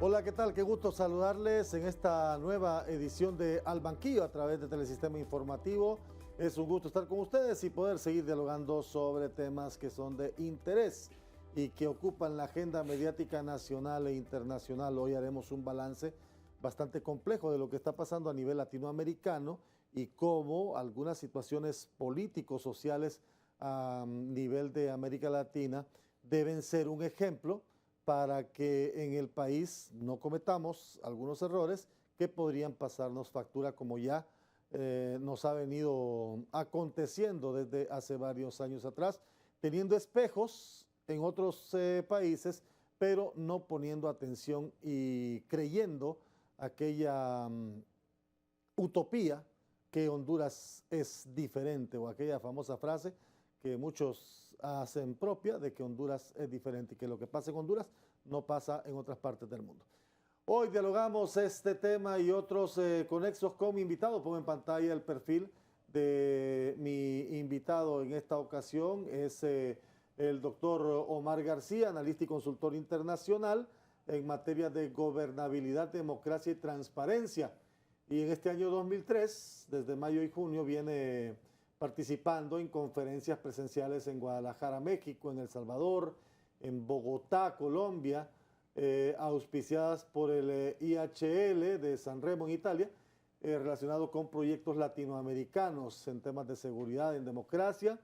Hola, ¿qué tal? Qué gusto saludarles en esta nueva edición de Al Banquillo a través de Telesistema Informativo. Es un gusto estar con ustedes y poder seguir dialogando sobre temas que son de interés y que ocupan la agenda mediática nacional e internacional. Hoy haremos un balance bastante complejo de lo que está pasando a nivel latinoamericano y cómo algunas situaciones políticos, sociales a nivel de América Latina deben ser un ejemplo para que en el país no cometamos algunos errores que podrían pasarnos factura, como ya nos ha venido aconteciendo desde hace varios años atrás, teniendo espejos en otros países, pero no poniendo atención y creyendo aquella utopía que Honduras es diferente, o aquella famosa frase que muchos hacen propia de que Honduras es diferente y que lo que pasa en Honduras no pasa en otras partes del mundo. Hoy dialogamos este tema y otros conexos con mi invitado. Pongo en pantalla el perfil de mi invitado en esta ocasión. Es el doctor Omar García, analista y consultor internacional en materia de gobernabilidad, democracia y transparencia. Y en este año 2003, desde mayo y junio, viene participando en conferencias presenciales en Guadalajara, México, en El Salvador, en Bogotá, Colombia, auspiciadas por el IHL de San Remo en Italia, relacionado con proyectos latinoamericanos en temas de seguridad, en democracia,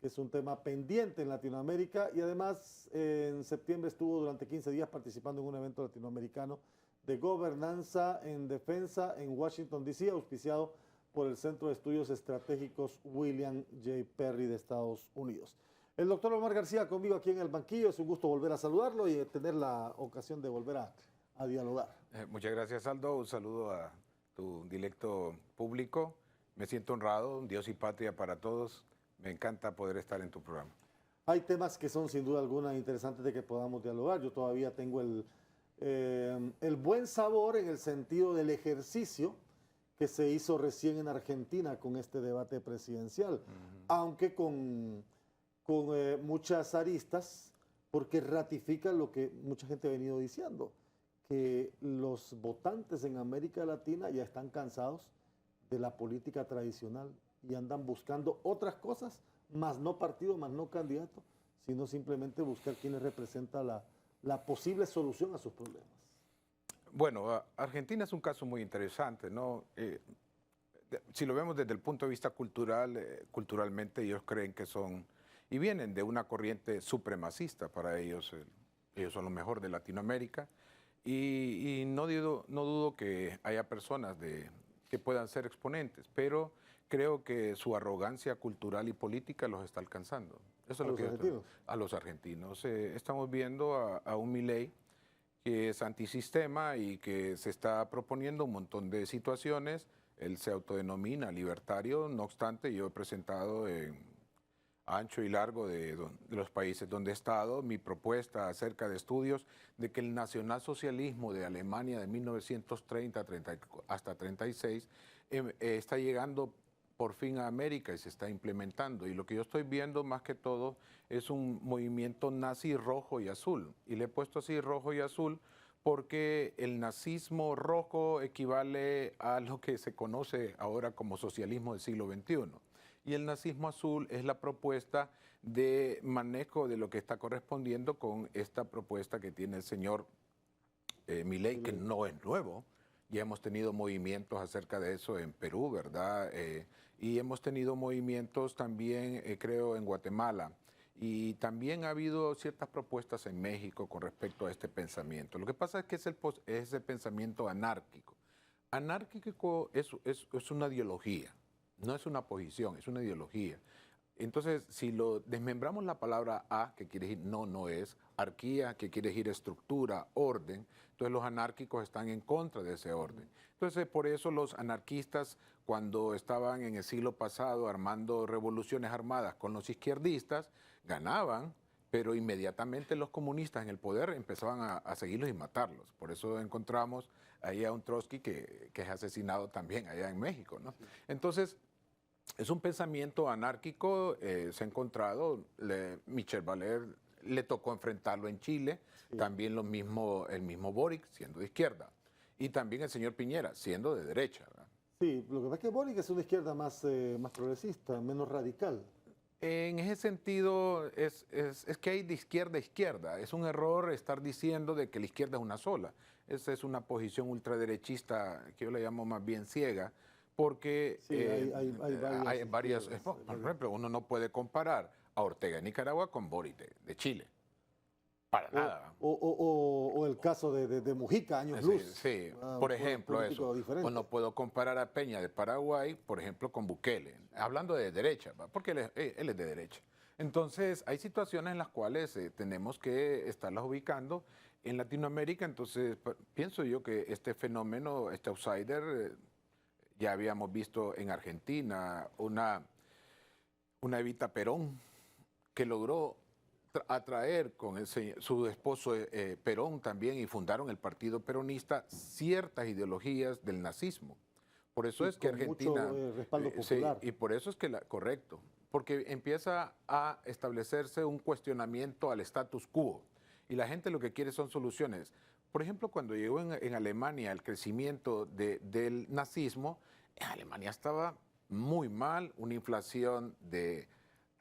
que es un tema pendiente en Latinoamérica, y además en septiembre estuvo durante 15 días participando en un evento latinoamericano de gobernanza en defensa en Washington, D.C., auspiciado por el Centro de Estudios Estratégicos William J. Perry de Estados Unidos. El doctor Omar García conmigo aquí en el banquillo. Es un gusto volver a saludarlo y tener la ocasión de volver a dialogar. Muchas gracias, Aldo. Un saludo a tu directo público. Me siento honrado, Dios y patria para todos. Me encanta poder estar en tu programa. Hay temas que son sin duda alguna interesantes de que podamos dialogar. Yo todavía tengo el buen sabor en el sentido del ejercicio que se hizo recién en Argentina con este debate presidencial, aunque con muchas aristas, porque ratifica lo que mucha gente ha venido diciendo, que los votantes en América Latina ya están cansados de la política tradicional y andan buscando otras cosas, más no partido, más no candidato, sino simplemente buscar quién representa la posible solución a sus problemas. Bueno, Argentina es un caso muy interesante, ¿no? Si lo vemos desde el punto de vista cultural, culturalmente ellos creen que son, y vienen de una corriente supremacista para ellos, ellos son lo mejor de Latinoamérica, y no dudo que haya personas que puedan ser exponentes, pero creo que su arrogancia cultural y política los está alcanzando. Eso es lo que argentinos. a los argentinos. Estamos viendo a un Milei que es antisistema y que se está proponiendo un montón de situaciones. Él se autodenomina libertario, no obstante, yo he presentado en ancho y largo de los países donde he estado mi propuesta acerca de estudios de que el nacionalsocialismo de Alemania de 1930 hasta 36 está llegando por fin a América y se está implementando. Y lo que yo estoy viendo más que todo es un movimiento nazi rojo y azul. Y le he puesto así rojo y azul porque el nazismo rojo equivale a lo que se conoce ahora como socialismo del siglo XXI. Y el nazismo azul es la propuesta de manejo de lo que está correspondiendo con esta propuesta que tiene el señor Milei, que no es nuevo. Ya hemos tenido movimientos acerca de eso en Perú, ¿verdad? Y hemos tenido movimientos también, creo, en Guatemala. Y también ha habido ciertas propuestas en México con respecto a este pensamiento. Lo que pasa es que es el pensamiento anárquico. Anárquico es una ideología, no es una posición, es una ideología. Entonces, si lo desmembramos la palabra a, que quiere decir no, no es, arquía, que quiere decir estructura, orden, entonces los anárquicos están en contra de ese orden. Entonces, por eso los anarquistas, cuando estaban en el siglo pasado armando revoluciones armadas con los izquierdistas, ganaban, pero inmediatamente los comunistas en el poder empezaban a seguirlos y matarlos. Por eso encontramos ahí a un Trotsky que es asesinado también allá en México, ¿no? Entonces, es un pensamiento anárquico, se ha encontrado, Michel Baler le tocó enfrentarlo en Chile, también el mismo Boric, siendo de izquierda, y también el señor Piñera, siendo de derecha, ¿verdad? Sí, lo que pasa es que Boric es una izquierda más progresista, menos radical. En ese sentido, es que hay de izquierda a izquierda. Es un error estar diciendo de que la izquierda es una sola. Esa es una posición ultraderechista que yo le llamo más bien ciega, porque Sí, hay varias... izquierdas, Por ejemplo, uno no puede comparar a Ortega de Nicaragua con Boric de Chile. Para nada. O el caso de Mujica, años luz. Sí, por ejemplo, eso. O no puedo comparar a Peña de Paraguay, por ejemplo, con Bukele, hablando de derecha, ¿va? Porque él es de derecha. Entonces, hay situaciones en las cuales tenemos que estarlas ubicando. En Latinoamérica, entonces, pienso yo que este fenómeno, este outsider, ya habíamos visto en Argentina una Evita Perón que logró atraer con su esposo Perón también y fundaron el Partido Peronista ciertas ideologías del nazismo. Por eso es que Argentina... Mucho respaldo popular. Sí, y por eso es que, correcto, porque empieza a establecerse un cuestionamiento al status quo y la gente lo que quiere son soluciones. Por ejemplo, cuando llegó en Alemania el crecimiento del nazismo, en Alemania estaba muy mal, una inflación de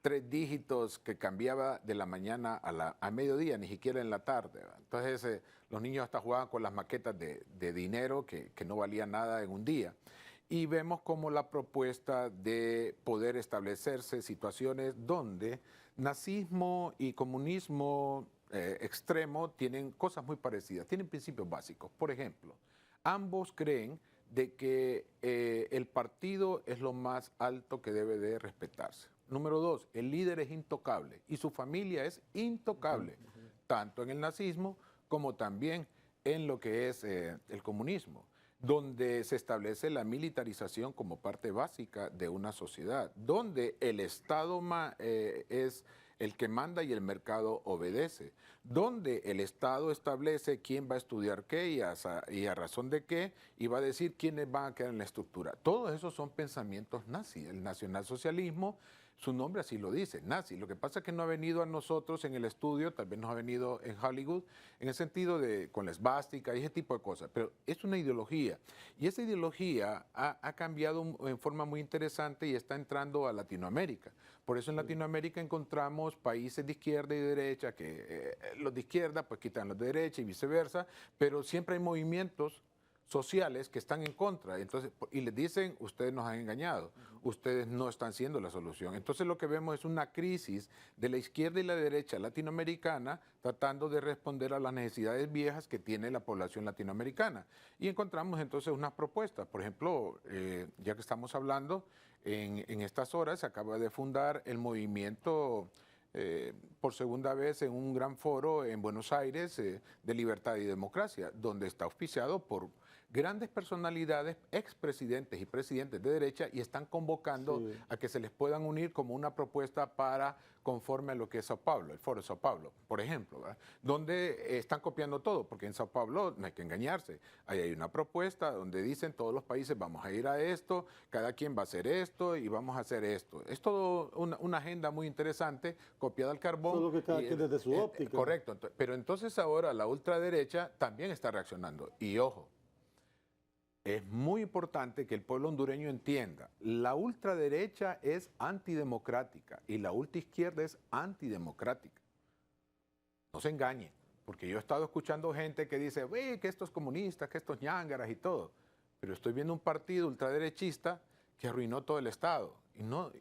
3 dígitos que cambiaba de la mañana a mediodía, ni siquiera en la tarde. Entonces los niños hasta jugaban con las maquetas de dinero que no valía nada en un día. Y vemos como la propuesta de poder establecerse situaciones donde nazismo y comunismo extremo tienen cosas muy parecidas, tienen principios básicos. Por ejemplo, ambos creen de que el partido es lo más alto que debe de respetarse. Número 2, el líder es intocable y su familia es intocable, tanto en el nazismo como también en lo que es el comunismo, donde se establece la militarización como parte básica de una sociedad, donde el Estado es el que manda y el mercado obedece, donde el Estado establece quién va a estudiar qué y a razón de qué, y va a decir quiénes van a quedar en la estructura. Todos esos son pensamientos nazis. El nacionalsocialismo, su nombre así lo dice, nazi. Lo que pasa es que no ha venido a nosotros en el estudio, tal vez nos ha venido en Hollywood, en el sentido de con la esvástica y ese tipo de cosas, pero es una ideología. Y esa ideología ha cambiado en forma muy interesante y está entrando a Latinoamérica. Por eso en Latinoamérica encontramos países de izquierda y de derecha, que los de izquierda pues quitan los de derecha y viceversa, pero siempre hay movimientos sociales que están en contra, entonces, y les dicen, ustedes nos han engañado, ustedes no están siendo la solución. Entonces lo que vemos es una crisis de la izquierda y la derecha latinoamericana tratando de responder a las necesidades viejas que tiene la población latinoamericana. Y encontramos entonces unas propuestas, por ejemplo, ya que estamos hablando, en estas horas se acaba de fundar el movimiento por segunda vez en un gran foro en Buenos Aires de libertad y democracia, donde está auspiciado por grandes personalidades, expresidentes y presidentes de derecha, y están convocando a que se les puedan unir como una propuesta para conforme a lo que es Sao Paulo, el foro de Sao Paulo, por ejemplo, ¿verdad? Donde están copiando todo, porque en Sao Paulo no hay que engañarse. Ahí hay una propuesta donde dicen todos los países vamos a ir a esto, cada quien va a hacer esto y vamos a hacer esto. Es todo una agenda muy interesante, copiada al carbón. Solo que cada quien desde su óptica. Correcto, pero entonces ahora la ultraderecha también está reaccionando. Y ojo, es muy importante que el pueblo hondureño entienda, la ultraderecha es antidemocrática y la ultraizquierda es antidemocrática. No se engañen, porque yo he estado escuchando gente que dice, que estos comunistas, que estos ñángaras y todo, pero estoy viendo un partido ultraderechista que arruinó todo el Estado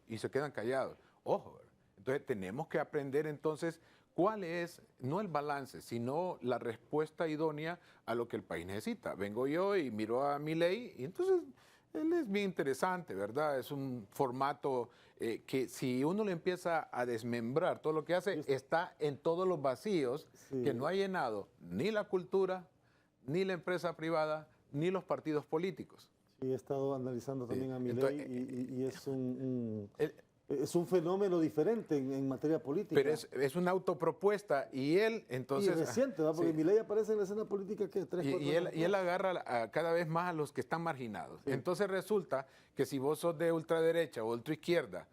y se quedan callados. Ojo, ¿verdad? Entonces tenemos que aprender entonces cuál es, no el balance, sino la respuesta idónea a lo que el país necesita. Vengo yo y miro a Milei y entonces él es bien interesante, ¿verdad? Es un formato que si uno le empieza a desmembrar todo lo que hace, está en todos los vacíos que no ha llenado ni la cultura, ni la empresa privada, ni los partidos políticos. Sí, he estado analizando también a Milei y es un fenómeno diferente en materia política. Pero es una autopropuesta y él entonces... Y reciente, ¿verdad? Porque Milei aparece en la escena política que 3, 4 años. Y él agarra cada vez más a los que están marginados. Sí. Entonces resulta que si vos sos de ultraderecha o ultraizquierda,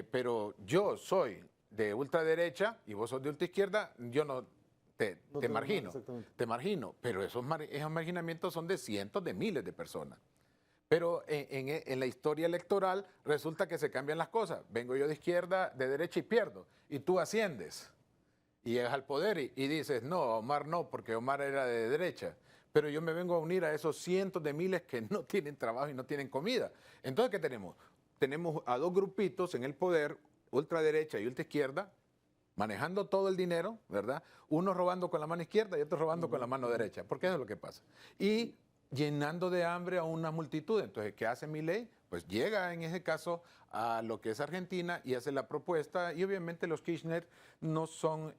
pero yo soy de ultraderecha y vos sos de ultraizquierda, yo no te margino, te margino, pero esos marginamientos son de cientos de miles de personas. Pero en la historia electoral resulta que se cambian las cosas. Vengo yo de izquierda, de derecha y pierdo. Y tú asciendes y llegas al poder y dices, no, Omar no, porque Omar era de derecha. Pero yo me vengo a unir a esos cientos de miles que no tienen trabajo y no tienen comida. Entonces, ¿qué tenemos? Tenemos a dos grupitos en el poder, ultraderecha y ultraizquierda, manejando todo el dinero, ¿verdad? Uno robando con la mano izquierda y otro robando con la mano derecha, porque eso es lo que pasa. Y llenando de hambre a una multitud. Entonces, ¿qué hace Milei? Pues llega en ese caso a lo que es Argentina y hace la propuesta, y obviamente los Kirchner no son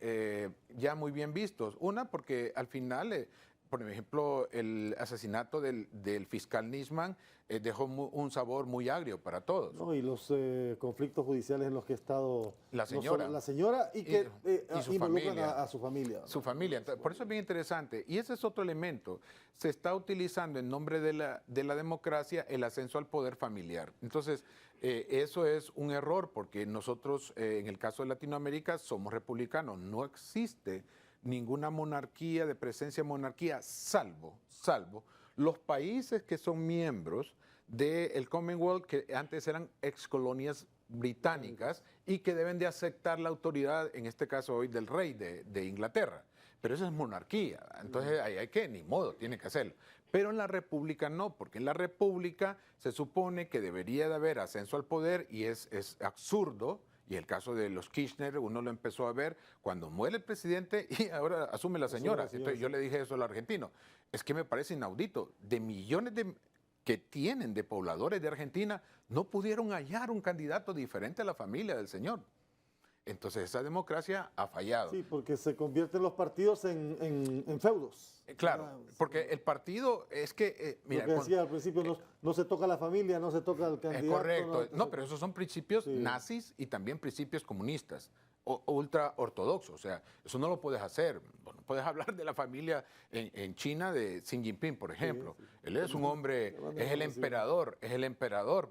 ya muy bien vistos. Una, porque al final, por ejemplo, el asesinato del fiscal Nisman dejó un sabor muy agrio para todos. No, y los conflictos judiciales en los que ha estado la señora, la señora y que y su involucran familia, a su familia. Su familia. Entonces, por eso es bien interesante. Y ese es otro elemento. Se está utilizando en nombre de la democracia el ascenso al poder familiar. Entonces, eso es un error porque nosotros, en el caso de Latinoamérica, somos republicanos. No existe ninguna monarquía, de presencia monarquía, salvo los países que son miembros del Commonwealth, que antes eran excolonias británicas y que deben de aceptar la autoridad, en este caso hoy, del rey de Inglaterra. Pero eso es monarquía, entonces ahí hay que, ni modo, tiene que hacerlo. Pero en la república no, porque en la república se supone que debería de haber ascenso al poder y es absurdo. Y el caso de los Kirchner, uno lo empezó a ver cuando muere el presidente y ahora asume la señora. Entonces, yo le dije eso al argentino. Es que me parece inaudito. De millones que tienen de pobladores de Argentina, no pudieron hallar un candidato diferente a la familia del señor. Entonces, esa democracia ha fallado. Sí, porque se convierten los partidos en feudos. Claro, porque el partido es que... mira, lo que decía al principio, no se toca la familia, no se toca el candidato. Correcto. No, pero esos son principios nazis y también principios comunistas o ultra ortodoxos. O sea, eso no lo puedes hacer. Bueno, puedes hablar de la familia en China de Xi Jinping, por ejemplo. Sí. Él es un hombre, es el emperador,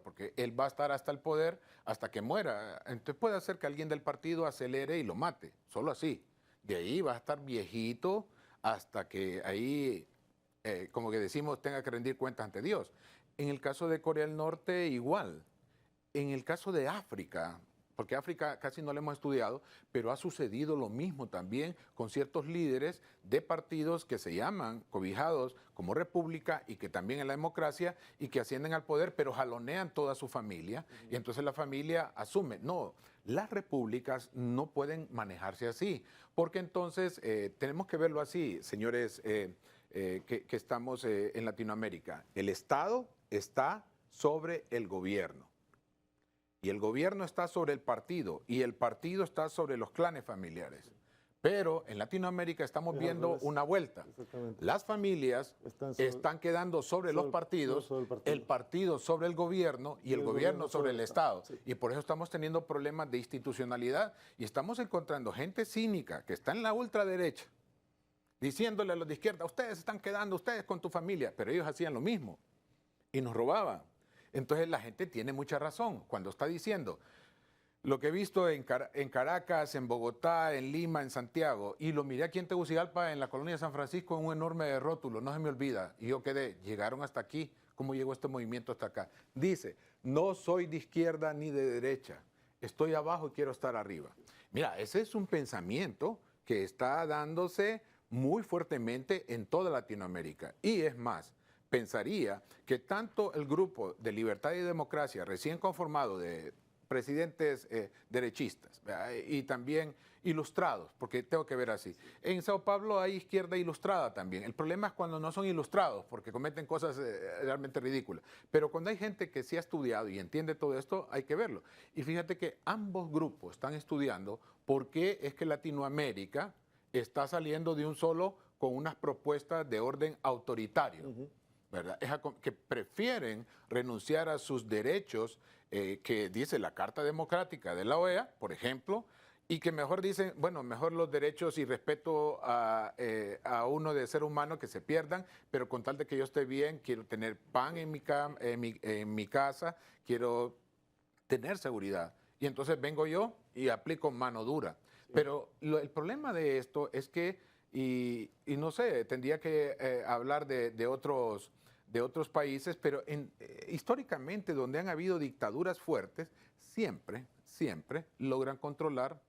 porque él va a estar hasta el poder hasta que muera. Entonces puede hacer que alguien del partido acelere y lo mate, solo así. De ahí va a estar viejito hasta que ahí, como que decimos, tenga que rendir cuentas ante Dios. En el caso de Corea del Norte, igual. En el caso de África, porque África casi no lo hemos estudiado, pero ha sucedido lo mismo también con ciertos líderes de partidos que se llaman cobijados como república y que también en la democracia y que ascienden al poder, pero jalonean toda su familia y entonces la familia asume. No, las repúblicas no pueden manejarse así, porque entonces tenemos que verlo así, señores que estamos en Latinoamérica. El Estado está sobre el gobierno. Y el gobierno está sobre el partido y el partido está sobre los clanes familiares. Pero en Latinoamérica estamos viendo una vuelta. Las familias están quedando sobre los partidos, el partido sobre el gobierno y el gobierno sobre el Estado. Sí. Y por eso estamos teniendo problemas de institucionalidad y estamos encontrando gente cínica que está en la ultraderecha, diciéndole a los de izquierda, ustedes están quedando, ustedes con tu familia, pero ellos hacían lo mismo y nos robaban. Entonces la gente tiene mucha razón cuando está diciendo lo que he visto en Caracas, en Bogotá, en Lima, en Santiago, y lo miré aquí en Tegucigalpa, en la colonia de San Francisco, en un enorme rótulo, no se me olvida, y yo quedé, llegaron hasta aquí, ¿cómo llegó este movimiento hasta acá? Dice, no soy de izquierda ni de derecha, estoy abajo y quiero estar arriba. Mira, ese es un pensamiento que está dándose muy fuertemente en toda Latinoamérica, y es más, pensaría que tanto el grupo de Libertad y Democracia recién conformado de presidentes derechistas, ¿verdad? Y también ilustrados, porque tengo que ver así. En Sao Paulo hay izquierda ilustrada también. El problema es cuando no son ilustrados, porque cometen cosas realmente ridículas. Pero cuando hay gente que sí ha estudiado y entiende todo esto, hay que verlo. Y fíjate que ambos grupos están estudiando por qué es que Latinoamérica está saliendo de un solo con unas propuestas de orden autoritario. ¿Verdad? Es que prefieren renunciar a sus derechos que dice la Carta Democrática de la OEA, por ejemplo, y que mejor dicen, bueno, mejor los derechos y respeto a uno de ser humano que se pierdan, pero con tal de que yo esté bien, quiero tener pan en mi casa, quiero tener seguridad. Y entonces vengo yo y aplico mano dura. Sí. Pero el problema de esto es que, y no sé, tendría que hablar de otros países, pero históricamente donde han habido dictaduras fuertes, siempre logran controlar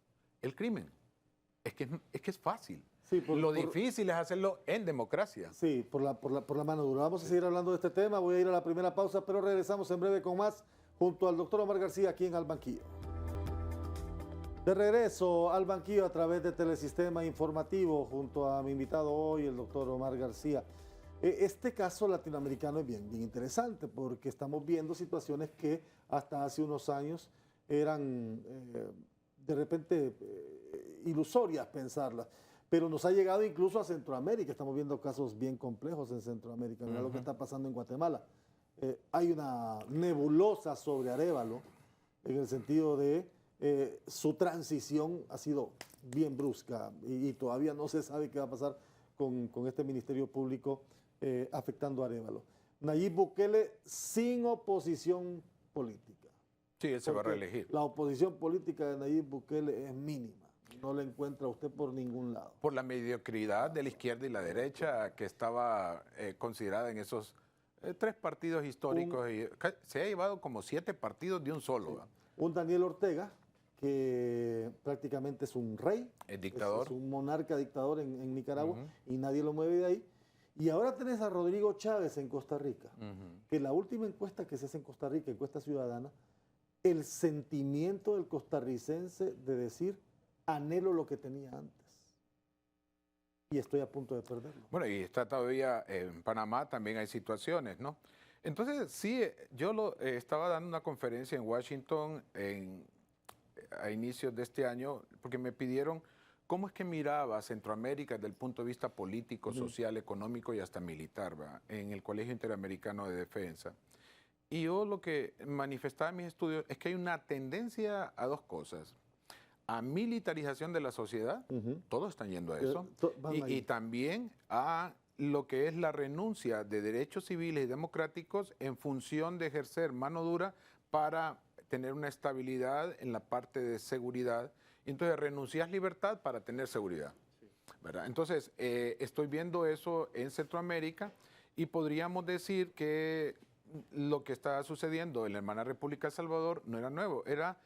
el crimen. Es que es fácil. Sí, lo difícil es hacerlo en democracia. Sí, por la mano dura. Vamos a seguir hablando de este tema. Voy a ir a la primera pausa, pero regresamos en breve con más junto al doctor Omar García aquí en Al Banquillo. De regreso al Banquillo a través de Telesistema Informativo junto a mi invitado hoy, el doctor Omar García. Este caso latinoamericano es bien interesante porque estamos viendo situaciones que hasta hace unos años eran de repente ilusorias pensarlas, pero nos ha llegado incluso a Centroamérica. Estamos viendo casos bien complejos en Centroamérica. Mira lo que está pasando en Guatemala. Hay una nebulosa sobre Arévalo en el sentido de su transición ha sido bien brusca y todavía no se sabe qué va a pasar con este Ministerio Público afectando a Arévalo. Nayib Bukele sin oposición política. Sí, él se va a reelegir. La oposición política de Nayib Bukele es mínima. No la encuentra usted por ningún lado. Por la mediocridad de la izquierda y la derecha que estaba considerada en esos 3 partidos históricos. Se ha llevado como 7 partidos de un solo. Sí. Un Daniel Ortega que prácticamente es un rey. El dictador. Es un monarca dictador en Nicaragua y nadie lo mueve de ahí. Y ahora tenés a Rodrigo Chávez en Costa Rica, que la última encuesta que se hace en Costa Rica, encuesta ciudadana, el sentimiento del costarricense de decir, anhelo lo que tenía antes. Y estoy a punto de perderlo. Bueno, y está todavía en Panamá, también hay situaciones, ¿no? Entonces, sí, yo estaba dando una conferencia en Washington a inicios de este año, porque me pidieron cómo es que miraba Centroamérica desde el punto de vista político, social, económico y hasta militar, ¿verdad? En el Colegio Interamericano de Defensa. Y yo lo que manifestaba en mis estudios es que hay una tendencia a 2 cosas. A militarización de la sociedad, todos están yendo a eso, y también a lo que es la renuncia de derechos civiles y democráticos en función de ejercer mano dura para tener una estabilidad en la parte de seguridad. Entonces renuncias libertad para tener seguridad. ¿Verdad? Entonces estoy viendo eso en Centroamérica y podríamos decir que lo que está sucediendo en la hermana República de El Salvador no era nuevo, era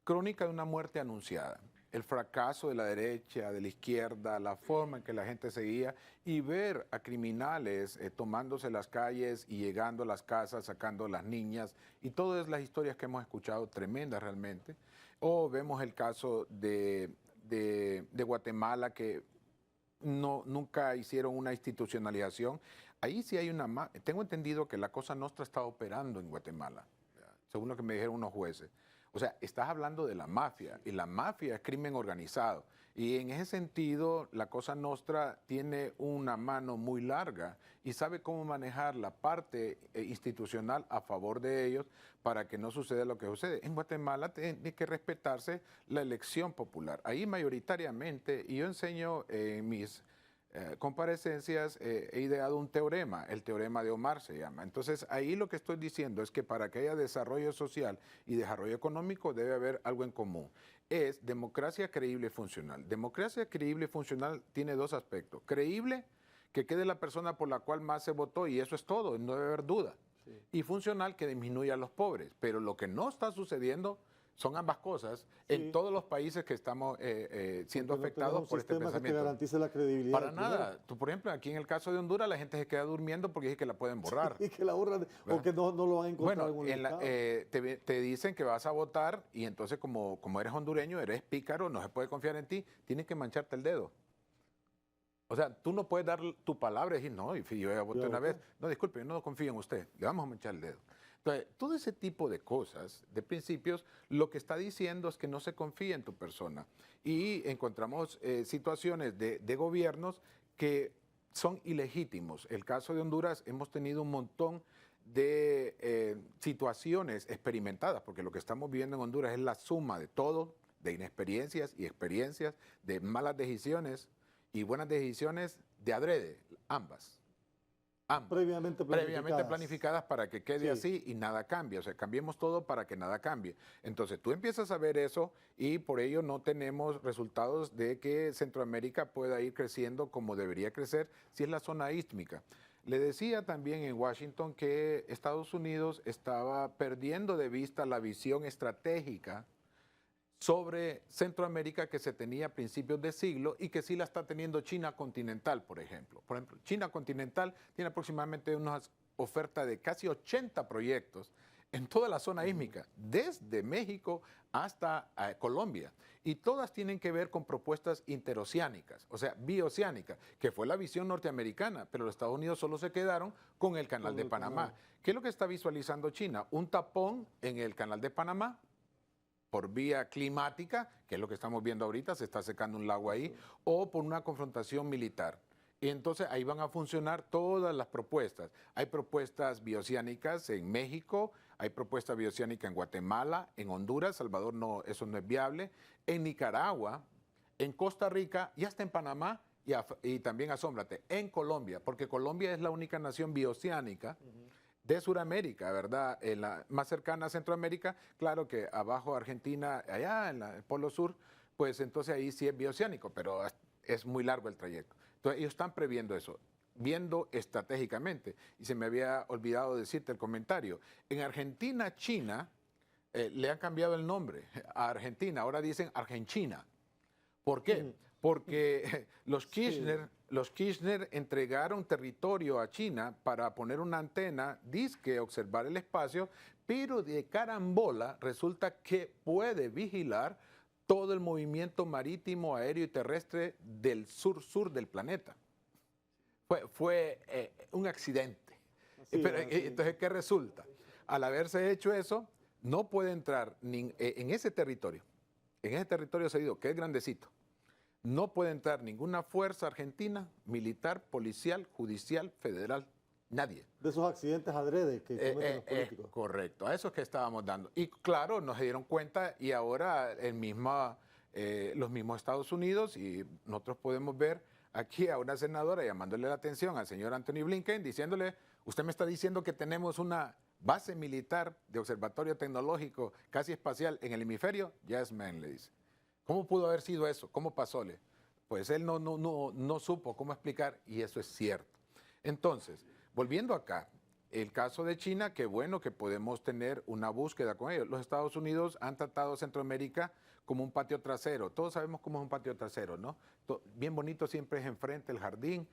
crónica de una muerte anunciada. El fracaso de la derecha, de la izquierda, la forma en que la gente seguía y ver a criminales tomándose las calles y llegando a las casas, sacando a las niñas y todas las historias que hemos escuchado, tremendas realmente. O vemos el caso de Guatemala que nunca hicieron una institucionalización. Ahí sí hay tengo entendido que la Cosa Nostra está operando en Guatemala, según lo que me dijeron unos jueces. O sea, estás hablando de la mafia, y la mafia es crimen organizado. Y en ese sentido, la Cosa Nostra tiene una mano muy larga y sabe cómo manejar la parte institucional a favor de ellos para que no suceda lo que sucede. En Guatemala tiene que respetarse la elección popular. Ahí mayoritariamente, y yo enseño en mis comparecencias, he ideado un teorema, el teorema de Omar se llama. Entonces ahí lo que estoy diciendo es que para que haya desarrollo social y desarrollo económico debe haber algo en común. Es democracia creíble y funcional. Democracia creíble y funcional tiene 2 aspectos. Creíble, que quede la persona por la cual más se votó y eso es todo, no debe haber duda. Sí. Y funcional, que disminuya a los pobres. Pero lo que no está sucediendo son ambas cosas en todos los países que estamos siendo afectados por este pensamiento. Que garantice la credibilidad. Para nada. Tú, por ejemplo, aquí en el caso de Honduras, la gente se queda durmiendo porque dice que la pueden borrar. Y que la borran, o que no lo van a encontrar. Bueno, te dicen que vas a votar y entonces como eres hondureño, eres pícaro, no se puede confiar en ti, tienes que mancharte el dedo. O sea, tú no puedes dar tu palabra y decir, no, yo ya voté una vez. No, disculpe, yo no confío en usted, le vamos a manchar el dedo. Entonces, todo ese tipo de cosas, de principios, lo que está diciendo es que no se confía en tu persona. Y encontramos situaciones de gobiernos que son ilegítimos. El caso de Honduras, hemos tenido un montón de situaciones experimentadas, porque lo que estamos viviendo en Honduras es la suma de todo, de inexperiencias y experiencias, de malas decisiones y buenas decisiones de adrede, ambas. ambas. Previamente Planificadas para que quede así y nada cambie. O sea, cambiemos todo para que nada cambie. Entonces, tú empiezas a ver eso y por ello no tenemos resultados de que Centroamérica pueda ir creciendo como debería crecer si es la zona ístmica. Le decía también en Washington que Estados Unidos estaba perdiendo de vista la visión estratégica sobre Centroamérica que se tenía a principios de siglo y que sí la está teniendo China continental, por ejemplo. Por ejemplo, China continental tiene aproximadamente una oferta de casi 80 proyectos en toda la zona ísmica, desde México hasta Colombia. Y todas tienen que ver con propuestas interoceánicas, o sea, bioceánicas, que fue la visión norteamericana, pero los Estados Unidos solo se quedaron con el canal de Panamá. ¿Qué es lo que está visualizando China? Un tapón en el canal de Panamá, por vía climática, que es lo que estamos viendo ahorita, se está secando un lago ahí, o por una confrontación militar. Y entonces ahí van a funcionar todas las propuestas. Hay propuestas bioceánicas en México, hay propuestas bioceánicas en Guatemala, en Honduras, Salvador no, eso no es viable, en Nicaragua, en Costa Rica y hasta en Panamá y también, asómbrate, en Colombia, porque Colombia es la única nación bioceánica de Sudamérica, ¿verdad? La más cercana a Centroamérica, claro que abajo Argentina, allá en el Polo Sur, pues entonces ahí sí es bioceánico, pero es muy largo el trayecto. Entonces ellos están previendo eso, viendo estratégicamente. Y se me había olvidado decirte el comentario. En Argentina, China, le han cambiado el nombre a Argentina, ahora dicen Argentina. ¿Por qué? Porque los Kirchner entregaron territorio a China para poner una antena, dizque observar el espacio, pero de carambola resulta que puede vigilar todo el movimiento marítimo, aéreo y terrestre del sur-sur del planeta. Fue un accidente. Pero, entonces, ¿qué resulta? Al haberse hecho eso, no puede entrar en ese territorio. En ese territorio cedido, que es grandecito, no puede entrar ninguna fuerza argentina, militar, policial, judicial, federal, nadie. De esos accidentes adrede que cometen los políticos. Correcto, a eso es que estábamos dando. Y claro, nos dieron cuenta y ahora los mismos Estados Unidos, y nosotros podemos ver aquí a una senadora llamándole la atención al señor Anthony Blinken, diciéndole, usted me está diciendo que tenemos una base militar de observatorio tecnológico casi espacial en el hemisferio. Yes, man, le dice. ¿Cómo pudo haber sido eso? ¿Cómo pasóle? Pues él no supo cómo explicar y eso es cierto. Entonces, volviendo acá, el caso de China, qué bueno que podemos tener una búsqueda con ellos. Los Estados Unidos han tratado a Centroamérica como un patio trasero. Todos sabemos cómo es un patio trasero, ¿no? Bien bonito siempre es enfrente el jardín,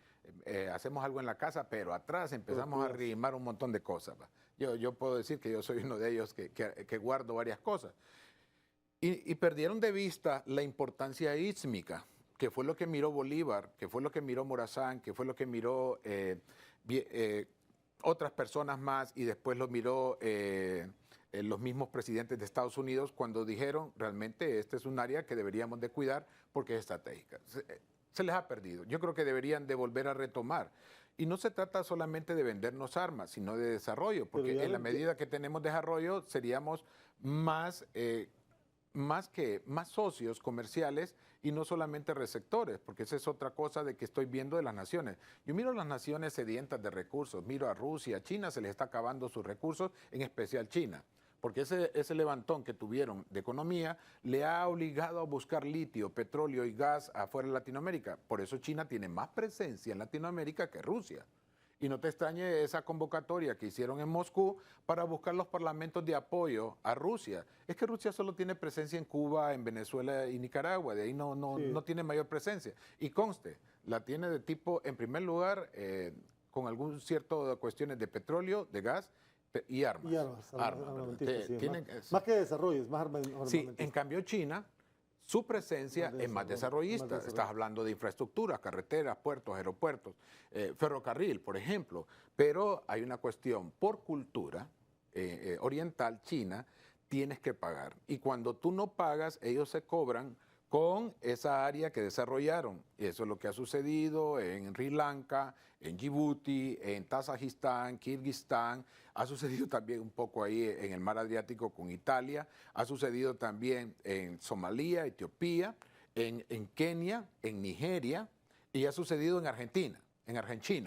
hacemos algo en la casa, pero atrás empezamos a arrimar un montón de cosas. Yo puedo decir que yo soy uno de ellos que guardo varias cosas. Y perdieron de vista la importancia ísmica, que fue lo que miró Bolívar, que fue lo que miró Morazán, que fue lo que miró otras personas más y después lo miró los mismos presidentes de Estados Unidos cuando dijeron realmente este es un área que deberíamos de cuidar porque es estratégica. Se les ha perdido. Yo creo que deberían de volver a retomar. Y no se trata solamente de vendernos armas, sino de desarrollo, porque en la medida que tenemos desarrollo seríamos más socios comerciales y no solamente receptores, porque esa es otra cosa de que estoy viendo de las naciones. Yo miro las naciones sedientas de recursos, miro a Rusia, a China, se les está acabando sus recursos, en especial China, porque ese levantón que tuvieron de economía le ha obligado a buscar litio, petróleo y gas afuera de Latinoamérica. Por eso China tiene más presencia en Latinoamérica que Rusia. Y no te extrañe esa convocatoria que hicieron en Moscú para buscar los parlamentos de apoyo a Rusia. Es que Rusia solo tiene presencia en Cuba, en Venezuela y Nicaragua, de ahí no tiene mayor presencia. Y conste, la tiene de tipo, en primer lugar, con algún cierto cuestiones de petróleo, de gas y armas. Y armas. Más que desarrollo, es más armamento. Sí, en cambio China, su presencia es más desarrollista. Estás hablando de infraestructura, carreteras, puertos, aeropuertos, ferrocarril, por ejemplo. Pero hay una cuestión, por cultura oriental, China, tienes que pagar. Y cuando tú no pagas, ellos se cobran con esa área que desarrollaron. Y eso es lo que ha sucedido en Sri Lanka, en Djibouti, en Tazajistán, Kirguistán. Ha sucedido también un poco ahí en el mar Adriático con Italia. Ha sucedido también en Somalia, Etiopía, en Kenia, en Nigeria y ha sucedido en Argentina,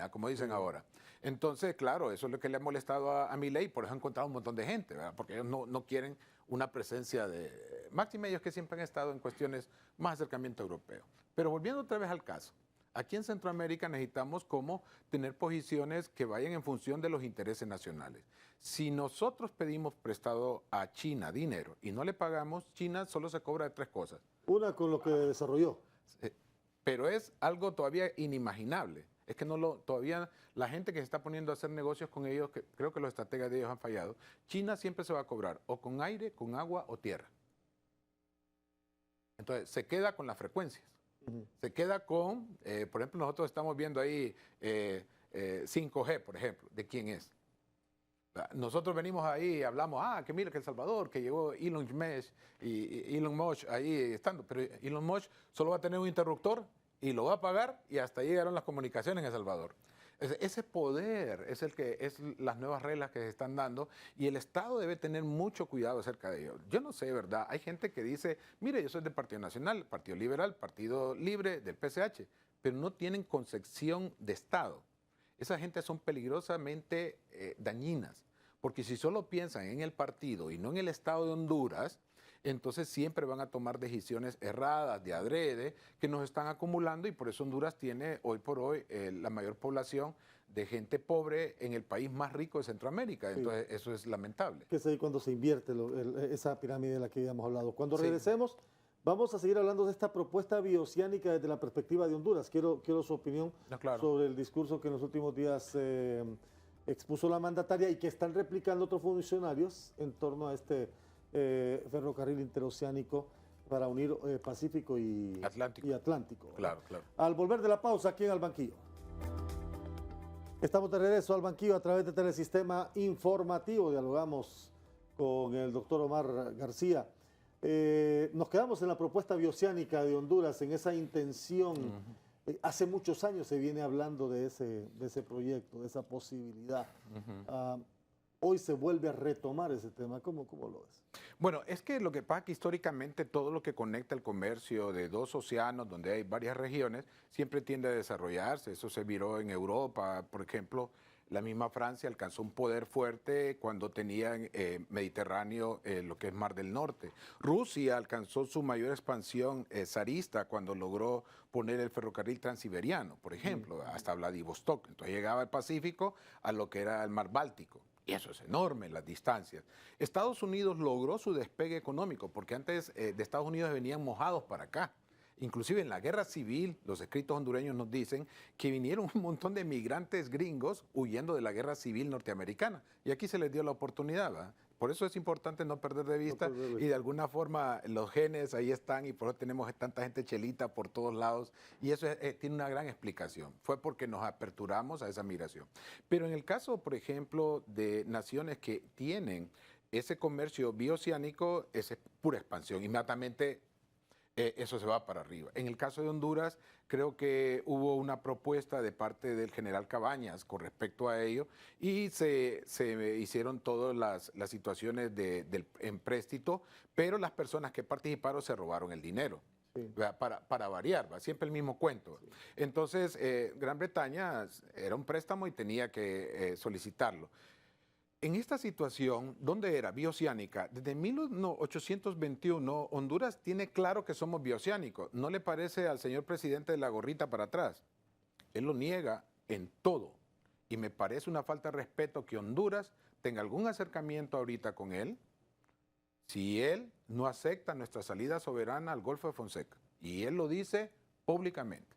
como dicen ahora. Entonces, claro, eso es lo que le ha molestado a Milei, por eso ha encontrado un montón de gente, ¿verdad? Porque ellos no quieren una presencia de máxime ellos que siempre han estado en cuestiones más acercamiento europeo. Pero volviendo otra vez al caso, aquí en Centroamérica necesitamos como tener posiciones que vayan en función de los intereses nacionales. Si nosotros pedimos prestado a China dinero y no le pagamos, China solo se cobra de tres cosas. Una con lo que desarrolló. Pero es algo todavía inimaginable. Es que todavía la gente que se está poniendo a hacer negocios con ellos, que creo que los estrategas de ellos han fallado, China siempre se va a cobrar o con aire, con agua o tierra. Entonces se queda con las frecuencias. Se queda con, por ejemplo, nosotros estamos viendo ahí 5G, por ejemplo, ¿de quién es? Nosotros venimos ahí y hablamos, que mira que El Salvador, que llegó Elon Musk y Elon Musk ahí estando, pero Elon Musk solo va a tener un interruptor y lo va a pagar y hasta ahí llegaron las comunicaciones en El Salvador. Ese poder es el que es las nuevas reglas que se están dando y el Estado debe tener mucho cuidado acerca de ello. Yo no sé, ¿verdad? Hay gente que dice, mire, yo soy del Partido Nacional, Partido Liberal, Partido Libre, del PCH, pero no tienen concepción de Estado. Esas gentes son peligrosamente dañinas, porque si solo piensan en el partido y no en el Estado de Honduras, entonces siempre van a tomar decisiones erradas, de adrede, que nos están acumulando y por eso Honduras tiene hoy por hoy la mayor población de gente pobre en el país más rico de Centroamérica. Entonces eso es lamentable. Que es ahí cuando se invierte esa pirámide de la que habíamos hablado. Cuando regresemos, vamos a seguir hablando de esta propuesta bioceánica desde la perspectiva de Honduras. Quiero su opinión sobre el discurso que en los últimos días expuso la mandataria y que están replicando otros funcionarios en torno a este ferrocarril interoceánico para unir Pacífico y Atlántico. Claro, claro. Al volver de la pausa aquí en Al Banquillo. Estamos de regreso al Banquillo a través de Telesistema Informativo. Dialogamos con el doctor Omar García. Nos quedamos en la propuesta bioceánica de Honduras, en esa intención. Hace muchos años se viene hablando de ese proyecto, de esa posibilidad. Hoy se vuelve a retomar ese tema. ¿Cómo lo ves? Bueno, es que lo que pasa es que históricamente todo lo que conecta el comercio de dos océanos, donde hay varias regiones, siempre tiende a desarrollarse. Eso se viró en Europa, por ejemplo. La misma Francia alcanzó un poder fuerte cuando tenía Mediterráneo, lo que es Mar del Norte. Rusia alcanzó su mayor expansión zarista cuando logró poner el ferrocarril transiberiano, por ejemplo, hasta Vladivostok. Entonces llegaba al Pacífico a lo que era el Mar Báltico. Y eso es enorme, las distancias. Estados Unidos logró su despegue económico, porque antes de Estados Unidos venían mojados para acá. Inclusive en la guerra civil, los escritos hondureños nos dicen que vinieron un montón de migrantes gringos huyendo de la guerra civil norteamericana. Y aquí se les dio la oportunidad, ¿verdad? Por eso es importante no perder de vista y de alguna forma los genes ahí están y por eso tenemos tanta gente chelita por todos lados y eso tiene una gran explicación. Fue porque nos aperturamos a esa migración. Pero en el caso, por ejemplo, de naciones que tienen ese comercio bioceánico, es pura expansión. Inmediatamente eso se va para arriba. En el caso de Honduras, creo que hubo una propuesta de parte del general Cabañas con respecto a ello y se hicieron todas las situaciones del empréstito, pero las personas que participaron se robaron el dinero. Sí. Para variar, ¿va? Siempre el mismo cuento. Sí. Entonces, Gran Bretaña era un préstamo y tenía que solicitarlo. En esta situación, ¿dónde era? Bioceánica. Desde 1821, Honduras tiene claro que somos bioceánicos. ¿No le parece al señor presidente de la gorrita para atrás? Él lo niega en todo. Y me parece una falta de respeto que Honduras tenga algún acercamiento ahorita con él si él no acepta nuestra salida soberana al Golfo de Fonseca. Y él lo dice públicamente.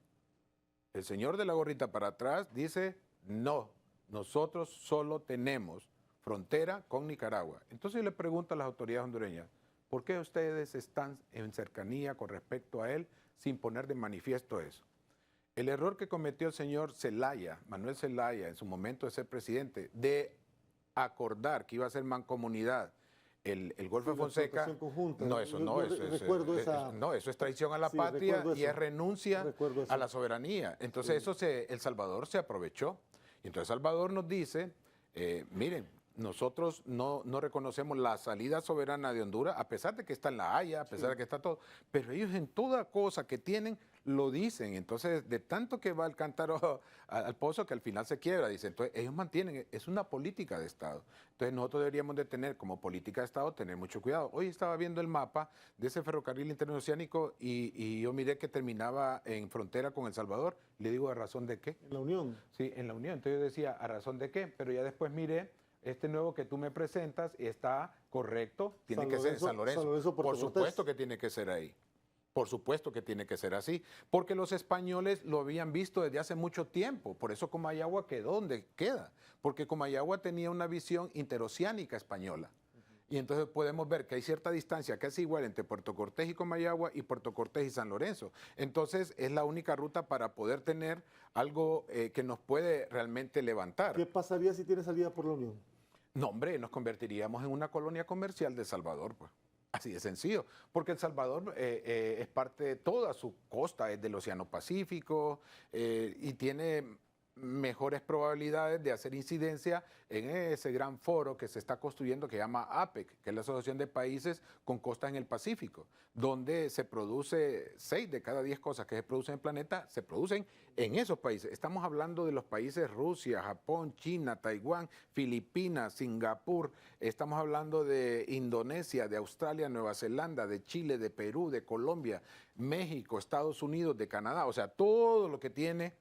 El señor de la gorrita para atrás dice, no, nosotros solo tenemos frontera con Nicaragua. Entonces yo le pregunto a las autoridades hondureñas, ¿por qué ustedes están en cercanía con respecto a él sin poner de manifiesto eso? El error que cometió el señor Zelaya, Manuel Zelaya, en su momento de ser presidente, de acordar que iba a ser mancomunidad el Golfo de Fonseca, no, eso es traición a la patria y es renuncia a la soberanía. Entonces El Salvador se aprovechó. Entonces Salvador nos dice, miren, nosotros no reconocemos la salida soberana de Honduras, a pesar de que está en La Haya, a pesar de que está todo, pero ellos en toda cosa que tienen lo dicen. Entonces, de tanto que va el cántaro al pozo que al final se quiebra, dicen. Entonces, ellos mantienen, es una política de Estado. Entonces, nosotros deberíamos de tener como política de Estado, tener mucho cuidado. Hoy estaba viendo el mapa de ese ferrocarril interoceánico y yo miré que terminaba en frontera con El Salvador. Le digo, ¿a razón de qué? En la Unión. Sí, en la Unión. Entonces yo decía, ¿a razón de qué? Pero ya después miré, este nuevo que tú me presentas está correcto, tiene que ser en San Lorenzo. Por supuesto que tiene que ser ahí. Por supuesto que tiene que ser así, porque los españoles lo habían visto desde hace mucho tiempo, por eso Comayagua quedó donde queda, porque Comayagua tenía una visión interoceánica española. Y entonces podemos ver que hay cierta distancia que es igual entre Puerto Cortés y Comayagua y Puerto Cortés y San Lorenzo. Entonces es la única ruta para poder tener algo que nos puede realmente levantar. ¿Qué pasaría si tiene salida por la Unión? No, hombre, nos convertiríamos en una colonia comercial de El Salvador, pues. Así de sencillo, porque El Salvador es parte de toda su costa, es del Océano Pacífico y tiene mejores probabilidades de hacer incidencia en ese gran foro que se está construyendo que se llama APEC, que es la Asociación de Países con Costas en el Pacífico, donde se produce 6 de cada 10 cosas que se producen en el planeta, se producen en esos países. Estamos hablando de los países Rusia, Japón, China, Taiwán, Filipinas, Singapur, estamos hablando de Indonesia, de Australia, Nueva Zelanda, de Chile, de Perú, de Colombia, México, Estados Unidos, de Canadá, o sea, todo lo que tiene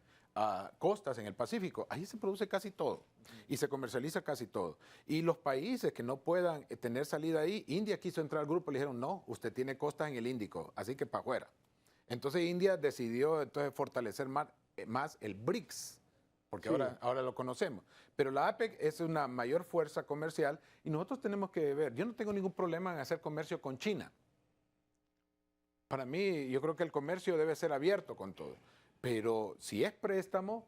costas en el Pacífico, ahí se produce casi todo y se comercializa casi todo. Y los países que no puedan tener salida ahí, India quiso entrar al grupo y le dijeron, no, usted tiene costas en el Índico, así que para afuera. Entonces India decidió entonces fortalecer más el BRICS, porque Sí. ahora lo conocemos. Pero la APEC es una mayor fuerza comercial y nosotros tenemos que ver, yo no tengo ningún problema en hacer comercio con China. Para mí, yo creo que el comercio debe ser abierto con todo. Pero si es préstamo,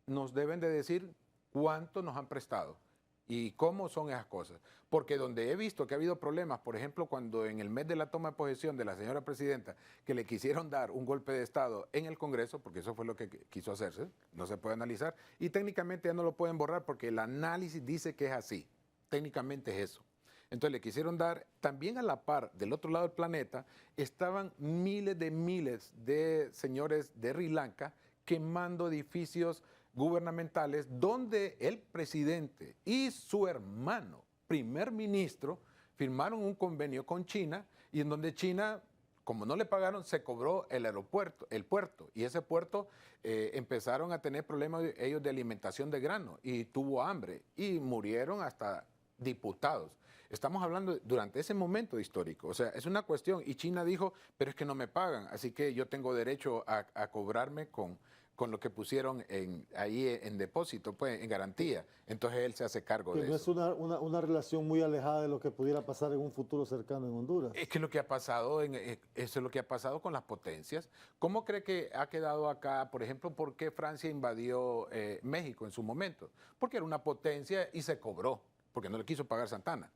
nos deben de decir cuánto nos han prestado y cómo son esas cosas. Porque donde he visto que ha habido problemas, por ejemplo, cuando en el mes de la toma de posesión de la señora presidenta, que le quisieron dar un golpe de Estado en el Congreso, porque eso fue lo que quiso hacerse, no se puede analizar, y técnicamente ya no lo pueden borrar porque el análisis dice que es así. Técnicamente es eso. Entonces le quisieron dar, también a la par, del otro lado del planeta, estaban miles de señores de Sri Lanka quemando edificios gubernamentales donde el presidente y su hermano, primer ministro, firmaron un convenio con China y en donde China, como no le pagaron, se cobró el puerto, y ese puerto empezaron a tener problemas ellos de alimentación de grano y tuvo hambre y murieron hasta diputados. Estamos hablando durante ese momento histórico, o sea, es una cuestión, y China dijo, pero es que no me pagan, así que yo tengo derecho a cobrarme con lo que pusieron ahí en depósito, pues en garantía. Entonces él se hace cargo de eso. No es una relación muy alejada de lo que pudiera pasar en un futuro cercano en Honduras. Es que lo que ha pasado, eso es lo que ha pasado con las potencias. ¿Cómo cree que ha quedado acá, por ejemplo, por qué Francia invadió México en su momento? Porque era una potencia y se cobró, porque no le quiso pagar Santana,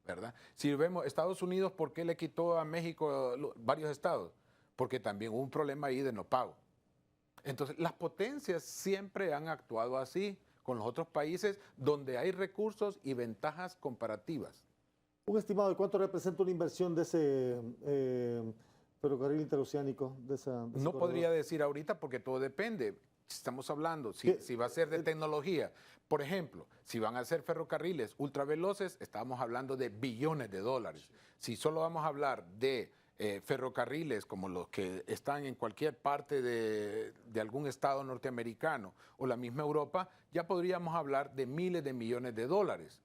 ¿verdad? Si vemos Estados Unidos, ¿por qué le quitó a México varios estados? Porque también hubo un problema ahí de no pago. Entonces, las potencias siempre han actuado así con los otros países donde hay recursos y ventajas comparativas. Un estimado de cuánto representa una inversión de ese ferrocarril interoceánico. No podría decir ahorita porque todo depende. Estamos hablando, si va a ser de tecnología. Por ejemplo, si van a ser ferrocarriles ultraveloces, estamos hablando de billones de dólares. Si solo vamos a hablar de ferrocarriles como los que están en cualquier parte de algún estado norteamericano o la misma Europa, ya podríamos hablar de miles de millones de dólares.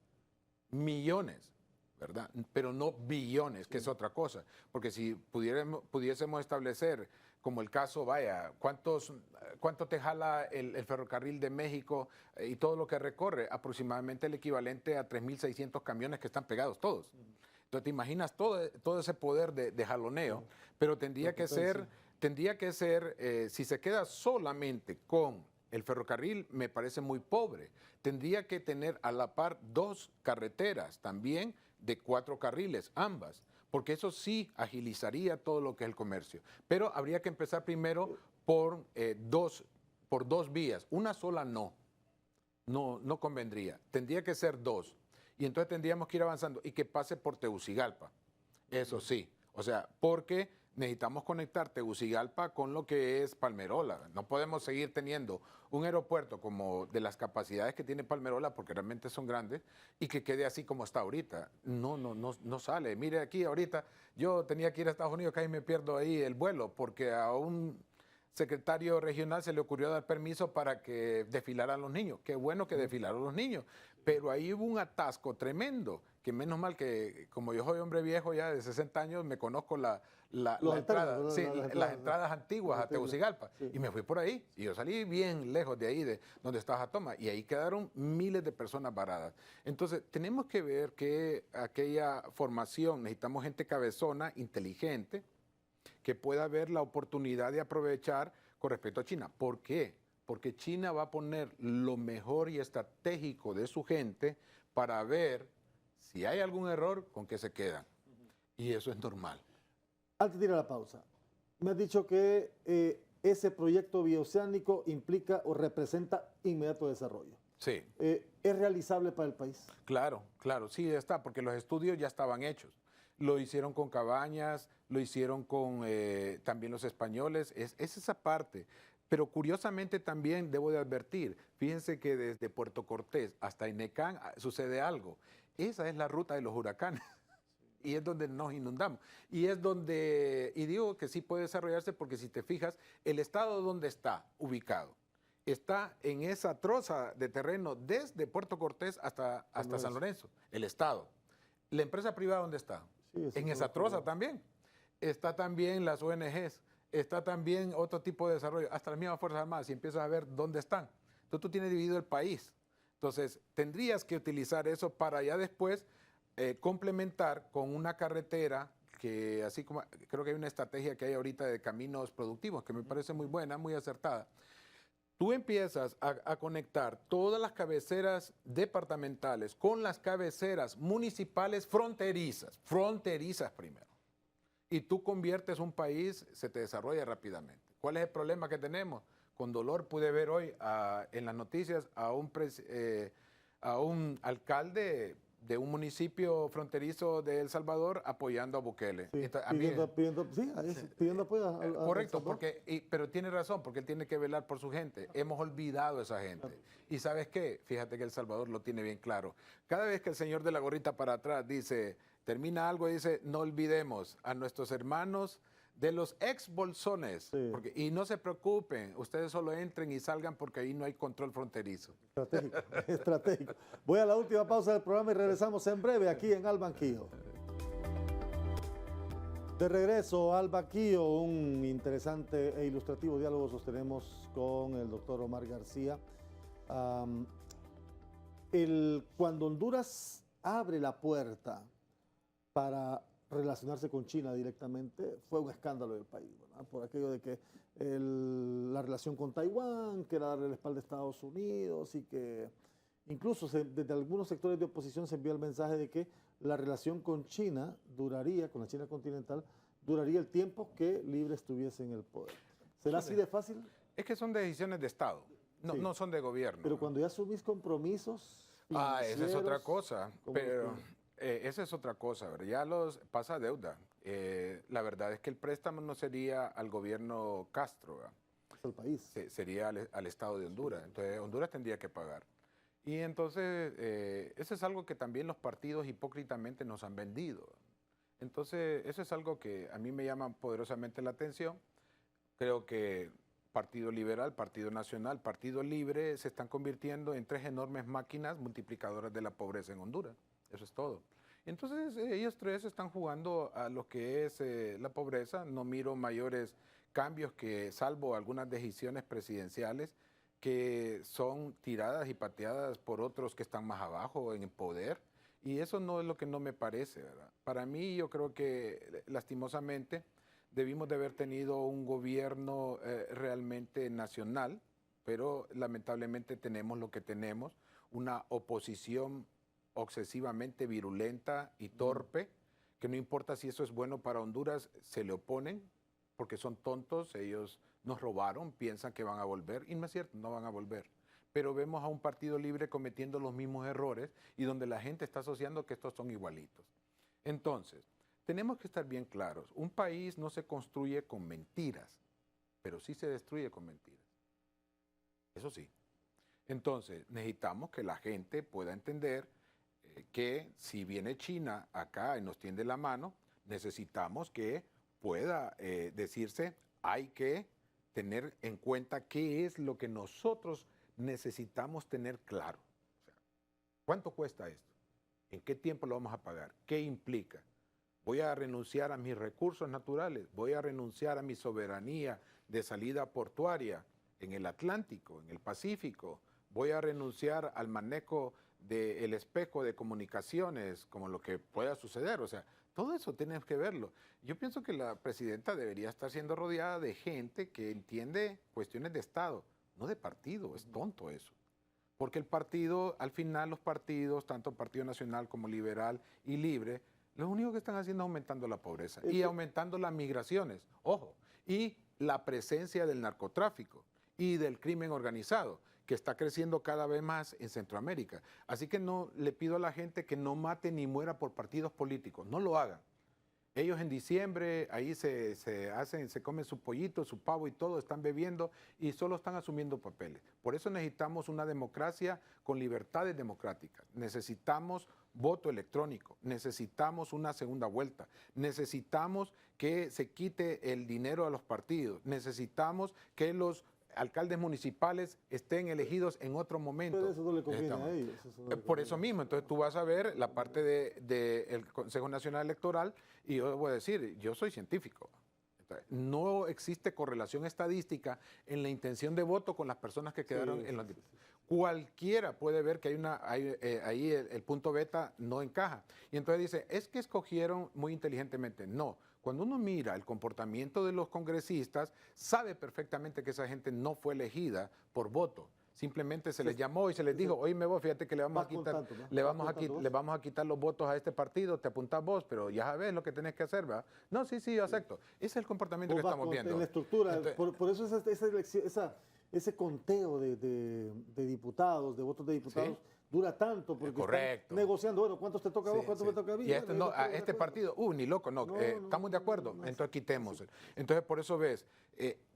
Millones, ¿verdad? Pero no billones, que es otra cosa. Porque si pudiésemos establecer, como el caso, vaya, ¿cuánto te jala el ferrocarril de México y todo lo que recorre? Aproximadamente el equivalente a 3.600 camiones que están pegados todos. Entonces te imaginas todo ese poder de jaloneo, pero tendría que ser, si se queda solamente con el ferrocarril, me parece muy pobre. Tendría que tener a la par 2 carreteras también de 4 carriles, ambas, porque eso sí agilizaría todo lo que es el comercio. Pero habría que empezar primero por 2 vías. Una sola no convendría. Tendría que ser 2. Y entonces tendríamos que ir avanzando y que pase por Tegucigalpa. Eso sí, o sea, porque necesitamos conectar Tegucigalpa con lo que es Palmerola. No podemos seguir teniendo un aeropuerto como de las capacidades que tiene Palmerola, porque realmente son grandes, y que quede así como está ahorita. No sale. Mire aquí ahorita, yo tenía que ir a Estados Unidos, casi me pierdo ahí el vuelo, porque a un secretario regional se le ocurrió dar permiso para que desfilaran los niños. Qué bueno que desfilaron los niños, pero ahí hubo un atasco tremendo, que menos mal que como yo soy hombre viejo ya de 60 años, me conozco las entradas antiguas a Tegucigalpa, sí. Y me fui por ahí, y yo salí bien lejos de ahí, de donde estaba Jatoma, y ahí quedaron miles de personas varadas. Entonces, tenemos que ver que aquella formación, necesitamos gente cabezona, inteligente, que pueda ver la oportunidad de aprovechar con respecto a China. ¿Por qué? Porque China va a poner lo mejor y estratégico de su gente para ver si hay algún error con qué se quedan. Y eso es normal. Antes de ir a la pausa, me has dicho que ese proyecto bioceánico implica o representa inmediato desarrollo. Sí. ¿Es realizable para el país? Claro, sí está, porque los estudios ya estaban hechos. Lo hicieron con Cabañas, lo hicieron con también los españoles, es esa parte. Pero curiosamente también debo de advertir, fíjense que desde Puerto Cortés hasta Inecán sucede algo. Esa es la ruta de los huracanes y es donde nos inundamos. Y es donde, y digo que sí puede desarrollarse porque si te fijas, el estado donde está ubicado, está en esa troza de terreno desde Puerto Cortés hasta San Lorenzo, el estado. ¿La empresa privada dónde está? Sí, en esa troza también. Está también las ONGs, está también otro tipo de desarrollo, hasta las mismas Fuerzas Armadas, y empiezas a ver dónde están. Entonces tú tienes dividido el país. Entonces tendrías que utilizar eso para ya después complementar con una carretera que así como creo que hay una estrategia que hay ahorita de caminos productivos que me parece muy buena, muy acertada. Tú empiezas a conectar todas las cabeceras departamentales con las cabeceras municipales fronterizas primero. Y tú conviertes un país, se te desarrolla rápidamente. ¿Cuál es el problema que tenemos? Con dolor pude ver hoy en las noticias a un alcalde de un municipio fronterizo de El Salvador apoyando a Bukele. Sí, pidiendo apoyo. Correcto, pero tiene razón, porque él tiene que velar por su gente. Hemos olvidado a esa gente. Y ¿sabes qué? Fíjate que El Salvador lo tiene bien claro. Cada vez que el señor de la gorrita para atrás termina algo y dice, no olvidemos a nuestros hermanos de los ex bolsones. Sí. Y no se preocupen, ustedes solo entren y salgan porque ahí no hay control fronterizo. Estratégico. Voy a la última pausa del programa y regresamos en breve aquí en Al Banquillo. De regreso al Banquillo, un interesante e ilustrativo diálogo sostenemos con el doctor Omar García. Cuando Honduras abre la puerta para relacionarse con China directamente, fue un escándalo del país, ¿verdad? Por aquello de que la relación con Taiwán, que era darle la espalda a Estados Unidos y que incluso desde algunos sectores de oposición se envió el mensaje de que la relación con China duraría, con la China continental, duraría el tiempo que Libre estuviese en el poder. ¿Será así de fácil? Es que son decisiones de Estado, no son de gobierno. Pero cuando ya asumís compromisos... esa es otra cosa, pero... esa es otra cosa, ¿verdad? Ya pasa deuda. La verdad es que el préstamo no sería al gobierno Castro, ¿verdad? Es el país. Sería al Estado de Honduras. Entonces, Honduras tendría que pagar. Y entonces, eso es algo que también los partidos hipócritamente nos han vendido. Entonces, eso es algo que a mí me llama poderosamente la atención. Creo que Partido Liberal, Partido Nacional, Partido Libre se están convirtiendo en tres enormes máquinas multiplicadoras de la pobreza en Honduras. Eso es todo. Entonces, ellos tres están jugando a lo que es la pobreza. No miro mayores cambios que, salvo algunas decisiones presidenciales que son tiradas y pateadas por otros que están más abajo en el poder. Y eso no es lo que no me parece, ¿verdad? Para mí, yo creo que, lastimosamente, debimos de haber tenido un gobierno realmente nacional, pero lamentablemente tenemos lo que tenemos, una oposición excesivamente virulenta y torpe, que no importa si eso es bueno para Honduras, se le oponen, porque son tontos, ellos nos robaron, piensan que van a volver, y no es cierto, no van a volver. pero vemos a un partido libre cometiendo los mismos errores y donde la gente está asociando que estos son igualitos. Entonces, tenemos que estar bien claros. Un país no se construye con mentiras, pero sí se destruye con mentiras. Eso sí. Entonces, necesitamos que la gente pueda entender que si viene China acá y nos tiende la mano, necesitamos que pueda decirse, hay que tener en cuenta qué es lo que nosotros necesitamos tener claro. O sea, ¿cuánto cuesta esto? ¿En qué tiempo lo vamos a pagar? ¿Qué implica? ¿Voy a renunciar a mis recursos naturales? ¿Voy a renunciar a mi soberanía de salida portuaria en el Atlántico, en el Pacífico? ¿Voy a renunciar al manejo del espejo de comunicaciones, como lo que pueda suceder? O sea, todo eso tienes que verlo. Yo pienso que la presidenta debería estar siendo rodeada de gente que entiende cuestiones de Estado, no de partido. Es tonto eso. Porque el partido, al final los partidos, tanto Partido Nacional como Liberal y Libre, lo único que están haciendo es aumentando la pobreza y aumentando las migraciones, ojo, y la presencia del narcotráfico y del crimen organizado, que está creciendo cada vez más en Centroamérica. Así que no le pido a la gente que no mate ni muera por partidos políticos, no lo hagan. Ellos en diciembre ahí se comen su pollito, su pavo y todo, están bebiendo y solo están asumiendo papeles. Por eso necesitamos una democracia con libertades democráticas. Necesitamos voto electrónico, necesitamos una segunda vuelta, necesitamos que se quite el dinero a los partidos, necesitamos que los alcaldes municipales estén elegidos en otro momento. Pero eso no le conviene a ellos. Por eso mismo, entonces tú vas a ver la parte del Consejo Nacional Electoral y yo voy a decir, yo soy científico. Entonces, no existe correlación estadística en la intención de voto con las personas que quedaron en los... Cualquiera puede ver que ahí el punto beta no encaja. Y entonces dice, es que escogieron muy inteligentemente. No, cuando uno mira el comportamiento de los congresistas, sabe perfectamente que esa gente no fue elegida por voto. Simplemente se les llamó y se les dijo, oíme vos, fíjate que le vamos a quitar los votos a este partido, te apuntás vos, pero ya sabes lo que tenés que hacer, ¿verdad? No, sí, yo acepto. Ese es el comportamiento que estamos viendo. En la estructura, entonces, por eso ese conteo de diputados, de votos de diputados, dura tanto, porque están negociando, bueno, ¿cuántos te toca a vos, cuántos me toca a mí? Y a este partido, ni loco, estamos de acuerdo, entonces quitemos. Entonces, por eso ves,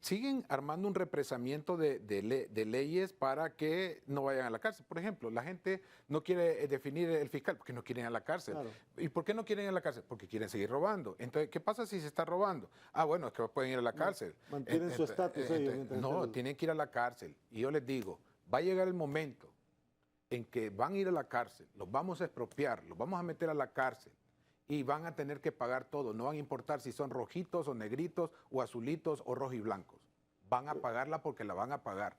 siguen armando un represamiento de leyes para que no vayan a la cárcel. Por ejemplo, la gente no quiere definir el fiscal porque no quieren ir a la cárcel. Claro. ¿Y por qué no quieren ir a la cárcel? Porque quieren seguir robando. Entonces, ¿qué pasa si se está robando? Bueno, es que pueden ir a la cárcel. Mantienen su estatus ellos. No, tienen que ir a la cárcel. Y yo les digo, va a llegar el momento en que van a ir a la cárcel, los vamos a expropiar, los vamos a meter a la cárcel y van a tener que pagar todo. No van a importar si son rojitos o negritos o azulitos o rojos y blancos. Van a pagarla porque la van a pagar.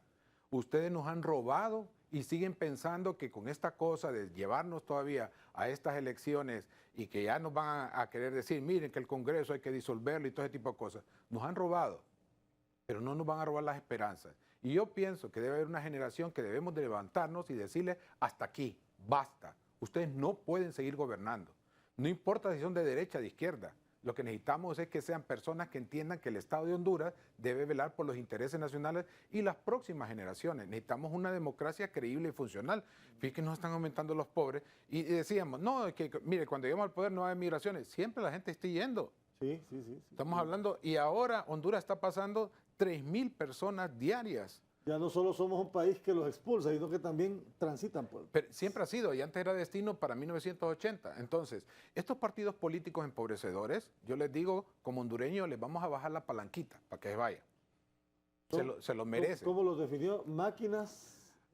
Ustedes nos han robado y siguen pensando que con esta cosa de llevarnos todavía a estas elecciones y que ya nos van a querer decir, miren que el Congreso hay que disolverlo y todo ese tipo de cosas. Nos han robado, pero no nos van a robar las esperanzas. Y yo pienso que debe haber una generación que debemos de levantarnos y decirle, hasta aquí, basta. Ustedes no pueden seguir gobernando. No importa si son de derecha o de izquierda. Lo que necesitamos es que sean personas que entiendan que el Estado de Honduras debe velar por los intereses nacionales y las próximas generaciones. Necesitamos una democracia creíble y funcional. Fíjense que nos están aumentando los pobres. Y decíamos, no, es que mire, cuando llegamos al poder no hay migraciones. Siempre la gente está yendo. Sí. Estamos hablando, y ahora Honduras está pasando 3,000 personas diarias. Ya no solo somos un país que los expulsa, sino que también transitan. Pero siempre ha sido, y antes era destino para 1980. Entonces, estos partidos políticos empobrecedores, yo les digo, como hondureños, les vamos a bajar la palanquita para que vayan. Se lo merecen. ¿Cómo los definió? Máquinas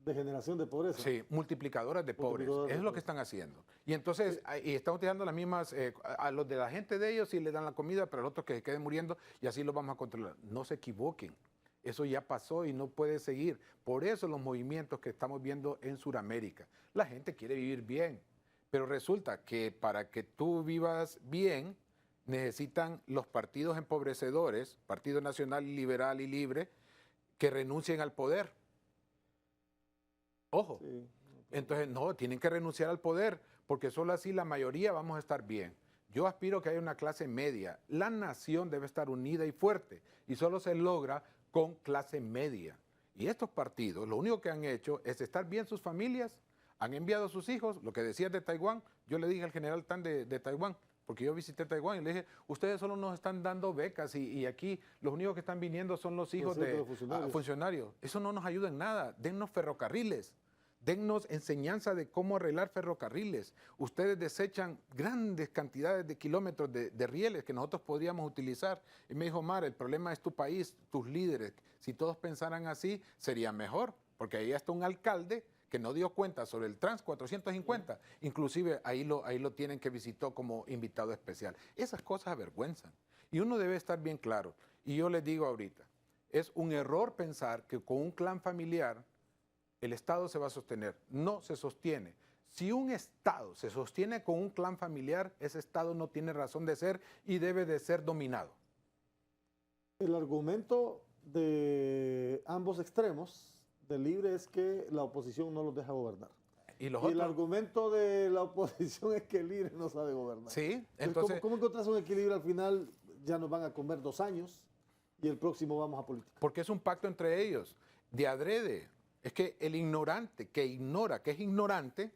de generación de pobreza. Sí, multiplicadoras de pobres. Eso es lo que están haciendo. Y entonces, y están utilizando las mismas, a los de la gente de ellos sí les dan la comida, pero a los otros que se queden muriendo y así los vamos a controlar. No se equivoquen. Eso ya pasó y no puede seguir. Por eso los movimientos que estamos viendo en Sudamérica. La gente quiere vivir bien, pero resulta que para que tú vivas bien, necesitan los partidos empobrecedores, Partido Nacional Liberal y Libre, que renuncien al poder. Ojo, entonces no, tienen que renunciar al poder, porque solo así la mayoría vamos a estar bien. Yo aspiro a que haya una clase media. La nación debe estar unida y fuerte, y solo se logra con clase media. Y estos partidos, lo único que han hecho es estar bien sus familias, han enviado a sus hijos, lo que decías de Taiwán, yo le dije al general Tan de Taiwán, porque yo visité Taiwán y le dije, ustedes solo nos están dando becas y aquí los únicos que están viniendo son los hijos de funcionarios. Eso no nos ayuda en nada, dennos ferrocarriles. Dennos enseñanza de cómo arreglar ferrocarriles. Ustedes desechan grandes cantidades de kilómetros de rieles que nosotros podríamos utilizar. Y me dijo, Omar, el problema es tu país, tus líderes. Si todos pensaran así, sería mejor, porque ahí está un alcalde que no dio cuenta sobre el Trans 450. Inclusive ahí lo tienen que visitó como invitado especial. Esas cosas avergüenzan. Y uno debe estar bien claro. Y yo les digo ahorita, es un error pensar que con un clan familiar el Estado se va a sostener. No se sostiene. Si un Estado se sostiene con un clan familiar, ese Estado no tiene razón de ser y debe de ser dominado. El argumento de ambos extremos del Libre es que la oposición no los deja gobernar. Y el argumento de la oposición es que el Libre no sabe gobernar. Sí, entonces... ¿Cómo encontrás un equilibrio al final? Ya nos van a comer 2 años y el próximo vamos a política. Porque es un pacto entre ellos, de adrede. Es que el ignorante que ignora que es ignorante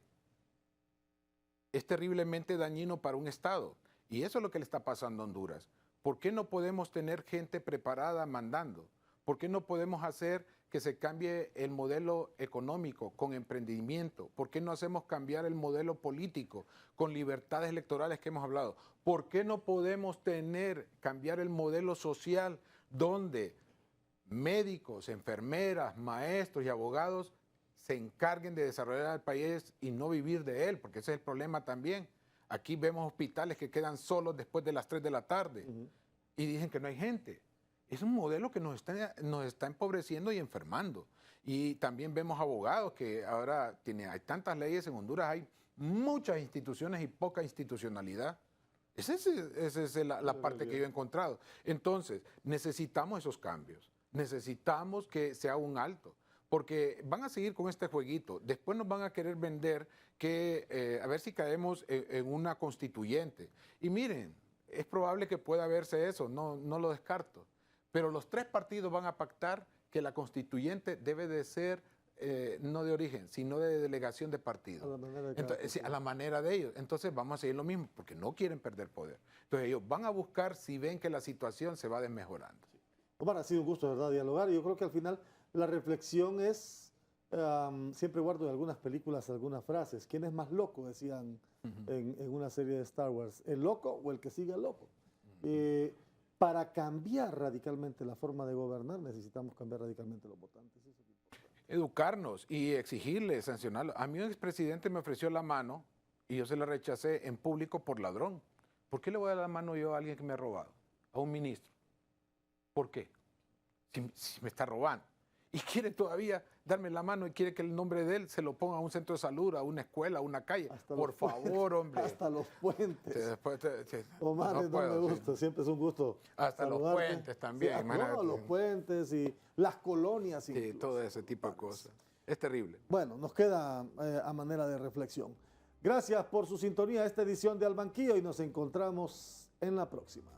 es terriblemente dañino para un Estado. Y eso es lo que le está pasando a Honduras. ¿Por qué no podemos tener gente preparada mandando? ¿Por qué no podemos hacer que se cambie el modelo económico con emprendimiento? ¿Por qué no hacemos cambiar el modelo político con libertades electorales que hemos hablado? ¿Por qué no podemos cambiar el modelo social donde médicos, enfermeras, maestros y abogados se encarguen de desarrollar el país y no vivir de él? Porque ese es el problema también. Aquí vemos hospitales que quedan solos después de las 3 de la tarde y dicen que no hay gente. Es un modelo que nos está empobreciendo y enfermando. Y también vemos abogados que ahora hay tantas leyes en Honduras, hay muchas instituciones y poca institucionalidad. Esa es la parte que yo he encontrado. Entonces, necesitamos esos cambios. Necesitamos que sea un alto, porque van a seguir con este jueguito. Después nos van a querer vender que a ver si caemos en una constituyente. Y miren, es probable que pueda verse eso, no lo descarto. Pero los 3 partidos van a pactar que la constituyente debe de ser no de origen, sino de delegación de partido. A la manera de ellos. Entonces vamos a seguir lo mismo, porque no quieren perder poder. Entonces ellos van a buscar si ven que la situación se va desmejorando. Omar, ha sido un gusto, ¿verdad?, dialogar. Yo creo que al final la reflexión es, siempre guardo en algunas películas algunas frases. ¿Quién es más loco?, decían en una serie de Star Wars. ¿El loco o el que sigue al loco? Para cambiar radicalmente la forma de gobernar, necesitamos cambiar radicalmente los votantes. Educarnos y exigirles, sancionarlos. A mí un expresidente me ofreció la mano y yo se la rechacé en público por ladrón. ¿Por qué le voy a dar la mano yo a alguien que me ha robado? A un ministro. ¿Por qué? Si me está robando. Y quiere todavía darme la mano y quiere que el nombre de él se lo ponga a un centro de salud, a una escuela, a una calle. Por favor, hombre. Hasta los puentes. Omar, no me gusta, siempre es un gusto. Hasta saludarte. Los puentes también. Sí, los puentes y las colonias. Sí, incluso. Todo ese tipo de cosas. Es terrible. Bueno, nos queda a manera de reflexión. Gracias por su sintonía a esta edición de Al Banquillo y nos encontramos en la próxima.